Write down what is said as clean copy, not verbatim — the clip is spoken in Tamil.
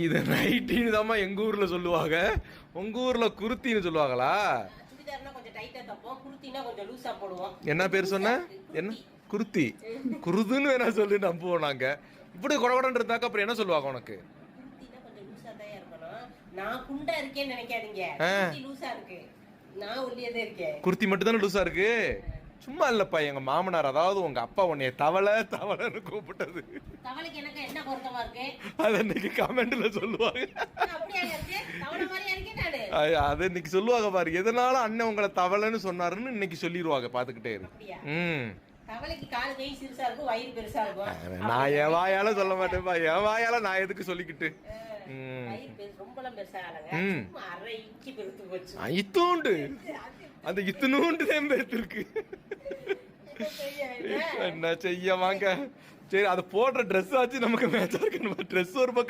இது நைட்டின்னு தாம்மா எங்க ஊர்ல சொல்லுவாங்க. உங்க ஊர்ல குருத்தின்னு சொல்லுவாங்களா? சுடிதார்னா கொஞ்சம் டைட்டா தப்போம், குர்த்தினா கொஞ்சம் லூசா போடுவோம். என்ன பேர் சொன்ன? என்ன குருத்தி? குருதுன்னு வேணா சொல்லி நம்புவோம் நாங்க. இப்படி கொடகொடன்னு இருந்தாக்க அப்புறம் என்ன சொல்லுவாங்க உனக்கு? குர்த்தினா கொஞ்சம் லூசா தான் இருக்கணும். நான் குண்டா இருக்கேன்னு நினைக்காதீங்க, குர்த்தி லூசா இருக்கு. நான் ஒல்லியதே இருக்கேன். குர்த்தி மட்டும் தானே லூசா இருக்கு. சும்மா இல்லப்பா, எங்க மாமனார் அதாவது உங்க அப்பா உன்னைய தவளை தவளைன்னு கூப்பிட்டது. தவளைக்கு எனக்கு என்ன பொருத்தமா இருக்கு? அது இன்னைக்கு கமெண்ட்ல சொல்லுவாங்க. அப்படியா இருக்கு? தவளை மாதிரியா இருக்கேன் நானு. அது இன்னைக்கு சொல்லுவாங்க பாரு, எதனால அண்ணன் உங்களை தவளைன்னு சொன்னாருன்னு இன்னைக்கு சொல்லிடுவாங்க, பாத்துக்கிட்டே இரு. தவளைக்கு கால் கை சிறுசா இருக்கும், வயிறு பெருசா இருக்கும். நான் என் வாயால சொல்ல மாட்டேன்ப்பா, என் வாயால நான் எதுக்கு சொல்லிக்கிட்டு. இத்தூண்டு அந்த இத்தனூண்டு தான் பெருத்திருக்கு. என்ன செய்ய வாங்க. சரி, அதை போடுற ட்ரெஸ் ஆச்சு நமக்கு மேட்சா இருக்கு. ட்ரெஸ் ஒரு பக்கம்